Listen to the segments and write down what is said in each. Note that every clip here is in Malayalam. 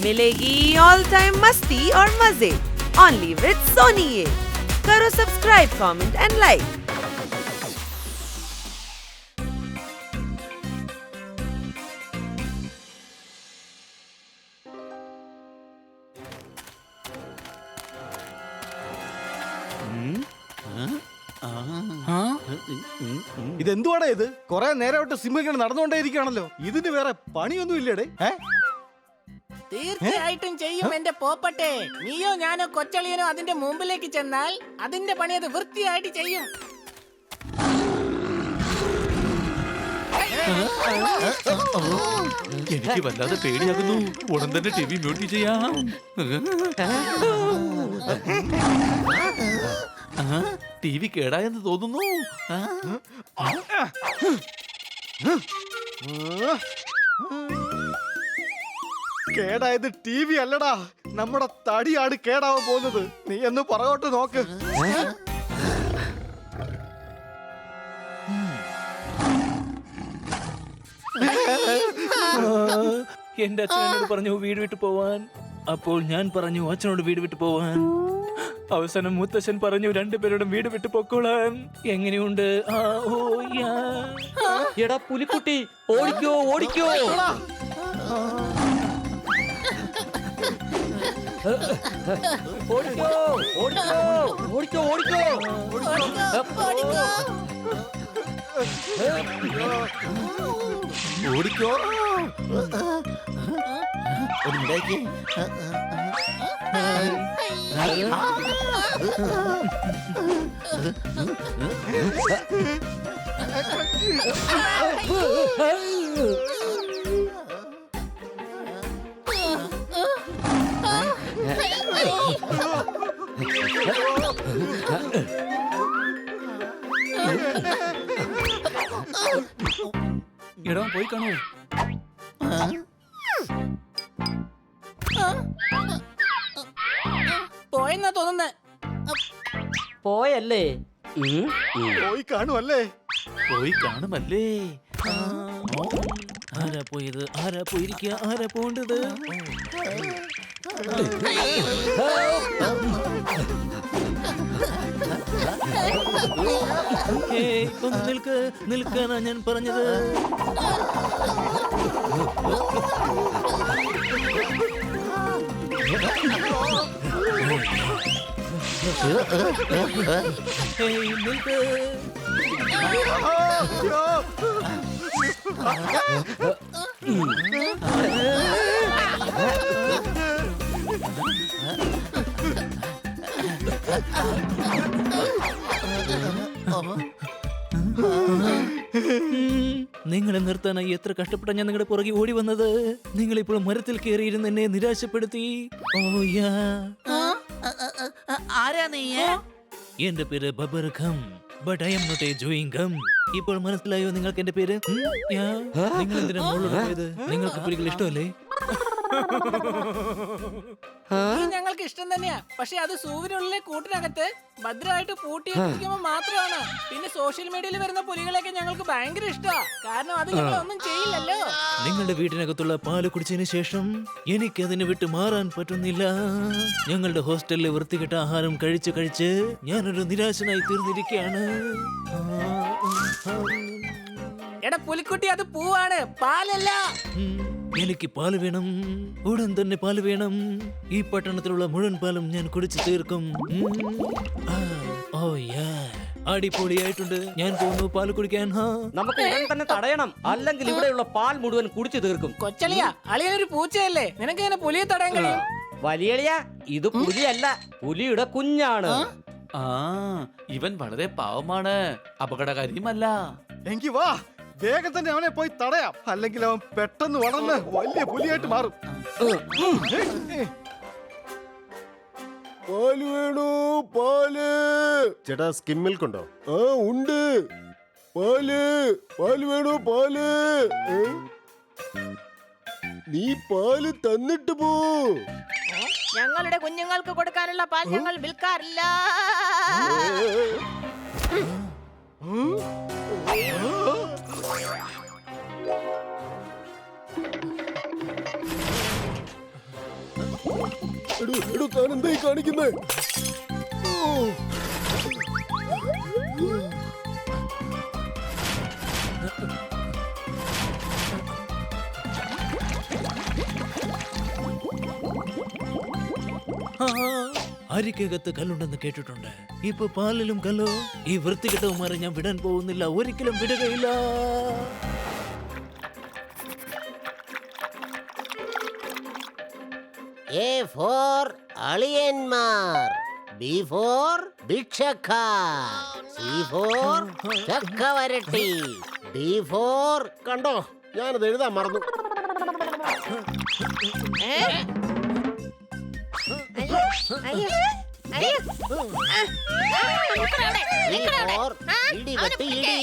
मिलेगी ऑल टाइम मस्ती और मजे ओनली विद सोनी ये। करो सब्सक्राइब, कमेंट एंड लाइक। ഇതെന്തുവാടാ ഇത്? കൊറേ നേരമായിട്ട് സിംഹം ഇങ്ങനെ നടന്നുകൊണ്ടേയിരിക്കുകയാണല്ലോ. ഇതിന് വേറെ പണിയൊന്നും ഇല്ലേടേ? തീർച്ചയായിട്ടും ചെയ്യും എന്റെ പോപ്പട്ടെ. നീയോ ഞാനോ കൊച്ചളിയനോ അതിന്റെ മുമ്പിലേക്ക് ചെന്നാൽ അതിന്റെ പണി അത് വൃത്തിയായിട്ട് ചെയ്യും. എനിക്ക് വല്ലാതെ പേടിയാകുന്നു. ഉടൻ തന്നെ ടി വി മ്യൂട്ട് ചെയ്യാം. ടി വി കേടായെന്ന് തോന്നുന്നു. കേടായത് ടി വി അല്ലടാ, നമ്മുടെ തടിയാണ് കേടാവാൻ പോകുന്നത്. നീ എന്ന് പറയോട്ട് നോക്ക്. എന്റെ അച്ഛനോട് പറഞ്ഞു വീട് വിട്ടു പോവാൻ. അപ്പോൾ ഞാൻ പറഞ്ഞു അച്ഛനോട് വീട് വിട്ടു പോവാൻ. അവസാനം മുത്തശ്ശൻ പറഞ്ഞു രണ്ടുപേരോടും വീട് വിട്ടു പൊക്കോളാൻ. എങ്ങനെയുണ്ട്? എടാ പുലിക്കുട്ടി, ഓടിക്കോ ഓടിക്കോ. ഓടിക്കോ ഓടിക്കോ ഓടിക്കോ ഓടിക്കോ ഓടിക്കോ. എടാ പോയി കാണൂ. പോയെന്നാ തോന്നുന്നേ. പോയല്ലേ? പോയി കാണുമല്ലേ? പോയി കാണുമല്ലേ? ആരാ പോയത്? ആരാ പോയിരിക്കുക? ആരാ പോണ്ടത്? ഒന്ന് നിൽക്കാനാ ഞാൻ പറഞ്ഞത്. നിൽക്ക്. നിങ്ങളെ നിർത്താനായി എത്ര കഷ്ടപ്പെട്ട ഞാൻ നിങ്ങളുടെ പുറകെ ഓടി വന്നത്. നിങ്ങൾ ഇപ്പോൾ മരത്തിൽ കയറിയിരുന്ന് എന്നെ നിരാശപ്പെടുത്തി. ആരാ നീ? എന്റെ പേര് ബബർഖം, but I am not a chewing gum. ഇപ്പോൾ മനസ്സിലായോ നിങ്ങൾക്ക് എന്റെ പേര്? നിങ്ങൾ എന്തിനാ മുകളിലോട്ട് പോയത്? നിങ്ങൾക്ക് പുലികൾ ഇഷ്ടമല്ലേ? ഞങ്ങൾക്ക് ഇഷ്ടം തന്നെയാ. പക്ഷെ അത് സൂവിനുള്ളിലെ കൂട്ടിനകത്ത് ഭദ്രമായിട്ട് പൂട്ടിയിരിക്കുമ്പോ മാത്രമാണ്. പിന്നെ സോഷ്യൽ മീഡിയയിൽ വരുന്ന പുലികളെയൊക്കെ ഞങ്ങൾക്ക് ഭയങ്കര ഇഷ്ടമാ. കാരണം അത് ഞങ്ങളൊന്നും ചെയ്യില്ലല്ലോ. നിങ്ങളുടെ വീട്ടിനകത്തുള്ള പാല് കുടിച്ചതിന് ശേഷം എനിക്ക് അതിനെ വിട്ട് മാറാൻ പറ്റുന്നില്ല. ഞങ്ങളുടെ ഹോസ്റ്റലിലെ വൃത്തികെട്ട ആഹാരം കഴിച്ച് കഴിച്ച് ഞാനൊരു നിരാശനായി തീർന്നിരിക്കുകയാണ്. എടാ പുലിക്കുട്ടി, അത് പൂവാണ്, പാലല്ല. എനിക്ക് പാല് വേണം, ഉടൻ തന്നെ പാല് വേണം. ഈ പട്ടണത്തിലുള്ള മുഴുവൻ പാലും ഞാൻ കുടിച്ചു തീർക്കും. അടിപൊളിയായിട്ടുണ്ട്. ഞാൻ പോകുന്നു പാല് കുടിക്കാൻ. നമുക്ക് ഉടൻ തന്നെ തടയണം, അല്ലെങ്കിൽ ഇവിടെയുള്ള പാൽ മുഴുവൻ കുടിച്ചു തീർക്കും. കൊച്ചളിയാ, അളിയനൊരു പൂച്ചയല്ലേ, നിനക്ക് ഇങ്ങനെ പുലിയെ തടയാൻ കഴിയും? വലിയളിയ, ഇത് പുലിയല്ല, പുലിയുടെ കുഞ്ഞാണ്. ഇവൻ വളരെ പാവമാണ്, അപകടകാരിയുമല്ല. എങ്കി വാ, വേഗം തന്നെ അവനെ പോയി തടയാം. അല്ലെങ്കിൽ അവൻ പെട്ടെന്ന് വളർന്ന് വലിയ പുലിയായിട്ട് മാറും. പാല് വേണോ? പാല്. ചേട്ടാ, സ്കിം മിൽക്ക് ഉണ്ടോ? ആ ഉണ്ട്. പാല് പാല് വേണോ? പാല്. നീ പാല് തന്നിട്ട് പോ. ഞങ്ങളുടെ കുഞ്ഞുങ്ങൾക്ക് കൊടുക്കാനുള്ള പാൽ ഞങ്ങൾ വിൽക്കാറില്ല. എടോ താൻ എന്തായി കാണിക്കുന്നേ? അരിക്കകത്ത് കല്ലുണ്ടെന്ന് കേട്ടിട്ടുണ്ട്. ഇപ്പൊ പാലിലും കല്ലോ? ഈ വൃത്തികെട്ടവന്മാരെ ഞാൻ വിടാൻ പോകുന്നില്ല, ഒരിക്കലും വിടുകയില്ല. A for അളിയന്മാർ, B for ഭിക്ഷക്കാർ, C for ചക്കവരട്ടി, D for കണ്ടോ, ഞാനത് എഴുതാൻ മറന്നു. ഇടിവെട്ടി ഇടി.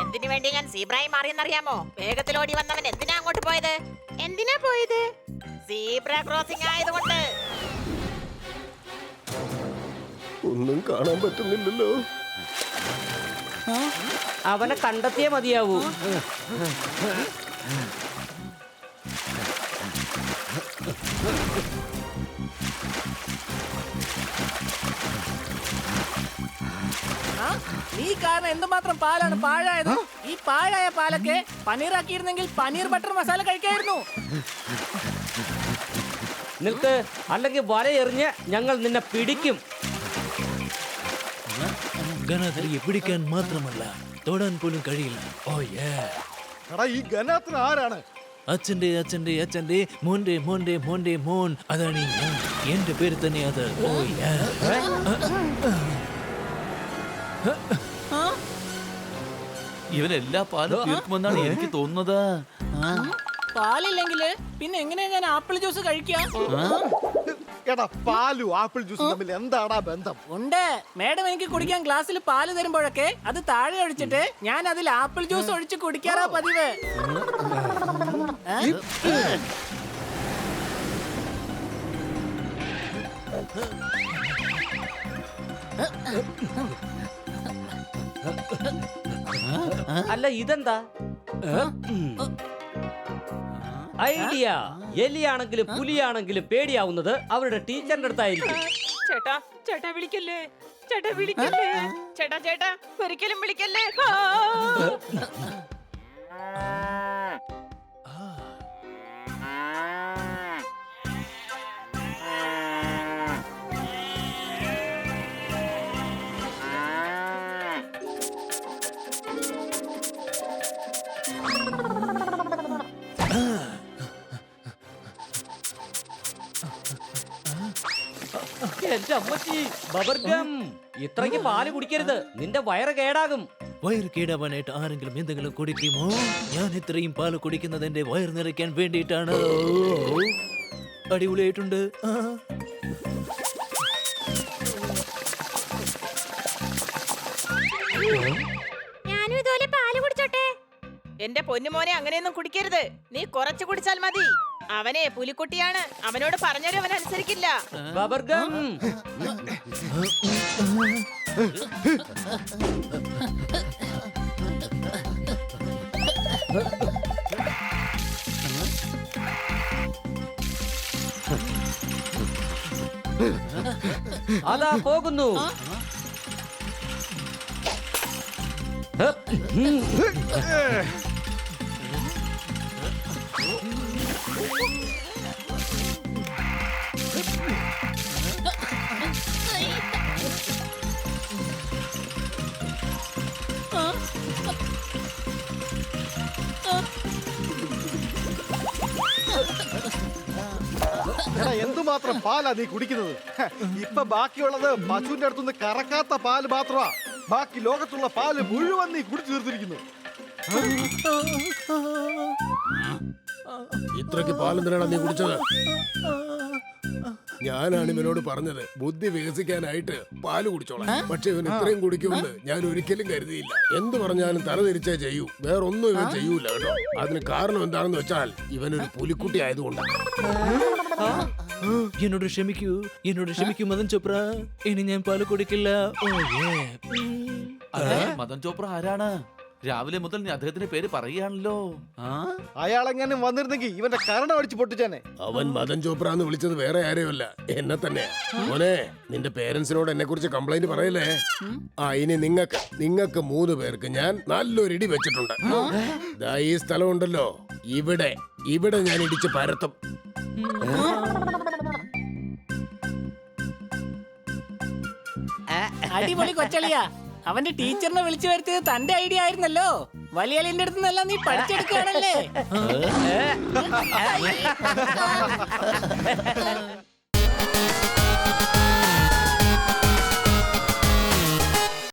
എന്തിനു വേണ്ടി ഞാൻ സീബ്രായി മാറിയെന്നറിയാമോ? വേഗത്തിൽ ഓടി വന്നവൻ എന്തിനാ അങ്ങോട്ട് പോയത്? എന്തിനാ പോയത്? സീബ്ര ക്രോസിംഗ് ആയതുകൊണ്ട്. ഒന്നും കാണാൻ പറ്റുന്നില്ലല്ലോ. അവനെ കണ്ടെത്തിയേ മതിയാവൂ. നീ കാരണം എന്തുമാത്രം പാലാണ് പാഴായത്. ഈ പാഴായ പാലൊക്കെ പനീറാക്കിയിരുന്നെങ്കിൽ പനീർ ബട്ടർ മസാല കഴിക്കായിരുന്നു. നിൽക്ക്, അല്ലെങ്കിൽ വലയെറിഞ്ഞ് ഞങ്ങൾ നിന്നെ പിടിക്കും. ഗനാഥരിയെ പിടിക്കാൻ മാത്രമല്ല, തൊടാൻ പോലും കഴിയില്ല. ഓ യേ. എടാ ഈ ഗനാത്തിന് ആരാണ്? അച്ഛന്റെ അച്ഛന്റെ അച്ഛന്റെ മോന്റെ മോന്റെ മോന്റെ മോൻ. അതാണ് ഈ ഞാൻ. എന്റെ പേര് തന്നെ അത്. ഓ യേ. ഇവനെല്ലാ പാലും തീർക്കുമെന്നാണ് എനിക്ക് തോന്നുന്നത്. പാലില്ലെങ്കില് പിന്നെ എങ്ങനെയാ ഞാൻ ആപ്പിൾ ജ്യൂസ് കഴിക്കാം? എടാ പാലും ആപ്പിൾ ജ്യൂസും തമ്മിൽ എന്താടാ ബന്ധം? ഉണ്ട്. മേഡം എനിക്ക് കുടിക്കാൻ ഗ്ലാസ്സിൽ പാല് തരുമ്പോഴൊക്കെ അത് താഴെ ഒഴിച്ചിട്ട് ഞാൻ അതിൽ ആപ്പിൾ ജ്യൂസ് ഒഴിച്ച് കുടിക്കാറാ പതിവ്. അല്ല ഇതെന്താ ഐഡിയ? എലിയാണെങ്കിലും പുലിയാണെങ്കിലും പേടിയാവുന്നത് അവരുടെ ടീച്ചറിന്റെ അടുത്തായിരിക്കും. ചേട്ടാ ചേട്ടാ വിളിക്കല്ലേ, ചേട്ടാ വിളിക്കല്ലേ, ചേട്ടാ ചേട്ടാ ഒരിക്കലും വിളിക്കല്ലേ. എന്റെ അമ്മച്ചി, ബബർഗം, ഇത്രയ്ക്ക് പാല് കുടിക്കരുത്, നിന്റെ വയറ് കേടാകും. വയറ് കേടാവാനായിട്ട് ആരെങ്കിലും എന്തെങ്കിലും കുടിക്കുമോ? ഞാൻ ഇത്രയും പാല് കുടിക്കുന്നത് എന്റെ വയർ നിറയ്ക്കാൻ വേണ്ടിയിട്ടാണ്. അടിപൊളിയായിട്ടുണ്ട്. ഞാനും ഇതുപോലെ പാല് കുടിച്ചോട്ടെ? എന്റെ പൊന്നുമോനെ അങ്ങനെയൊന്നും കുടിക്കരുത്. നീ കുറച്ച് കുടിച്ചാൽ മതി. അവനെ പുലിക്കുട്ടിയാണ്, അവനോട് പറഞ്ഞാലും അവൻ അനുസരിക്കില്ല. ബബർഗം, അതാ പോകുന്നു. എടാ എന്തുമാത്രം പാലാ നീ കുടിക്കുന്നത്? ഇപ്പൊ ബാക്കിയുള്ളത് പശുവിന്റെ അടുത്തുനിന്ന് കറക്കാത്ത പാല് മാത്രമാ. ബാക്കി ലോകത്തുള്ള പാല് മുഴുവൻ നീ കുടിച്ചു തീർത്തിരിക്കുന്നു. ഇത്രയ്ക്ക് പാലെന്തിനാണ് നീ കുടിച്ചത്? ഞാനാണ് ഇവനോട് പറഞ്ഞത് ബുദ്ധി വികസിക്കാനായിട്ട് പാല് കുടിച്ചോളാം. പക്ഷെ ഇവൻ ഇത്രയും കുടിക്കുമെന്ന് ഞാൻ ഒരിക്കലും കരുതിയില്ല. എന്ത് പറഞ്ഞാലും തല തിരിച്ചേ ചെയ്യൂ, വേറൊന്നും ഇവൻ ചെയ്യൂല കേട്ടോ. അതിന് കാരണം എന്താണെന്ന് വെച്ചാൽ ഇവനൊരു പുലിക്കുട്ടി ആയതുകൊണ്ടാണ്. എന്നോട് ക്ഷമിക്കൂ മദൻ ചോപ്ര. ഇനി ഞാൻ പാല് കുടിക്കില്ല. ഓ, അതെ, മദൻ ചോപ്ര ആരാണ്? രാവിലെ മുതൽ നീ അദ്ദേഹത്തിന്റെ പേര് പറയുകയാണല്ലോ. അയാളെങ്ങാനും വന്നിരുന്നെങ്കിൽ ഇവന്റെ കരണ അടിച്ചു പൊട്ടിച്ചാനെ. അവൻ മദൻ ചോപ്ര എന്ന് വിളിച്ചത് വേറെ ആരെയുമല്ല, എന്നെ തന്നെ. മോനെ, നിന്റെ പേരൻസിനോട് എന്നെ കുറിച്ച് കംപ്ലൈന്റ് പറയല്ലേ. ഇനി നിങ്ങൾക്ക് 3 പേർക്ക് ഞാൻ നല്ലൊരു ഇടി വെച്ചിട്ടുണ്ട്. ദാ ഈ സ്ഥലം ഉണ്ടല്ലോ, ഇവിടെ ഞാൻ ഇടിച്ച് പരത്തും. അടിപൊളി കൊച്ചളിയാ. അവന്റെ ടീച്ചറിനെ വിളിച്ചു വരുത്തിയത് തന്റെ ഐഡിയ ആയിരുന്നല്ലോ. വലിയ അലിന്റെ അടുത്ത് നിന്നെല്ലാം നീ പഠിച്ചെടുക്കുകയാണല്ലേ.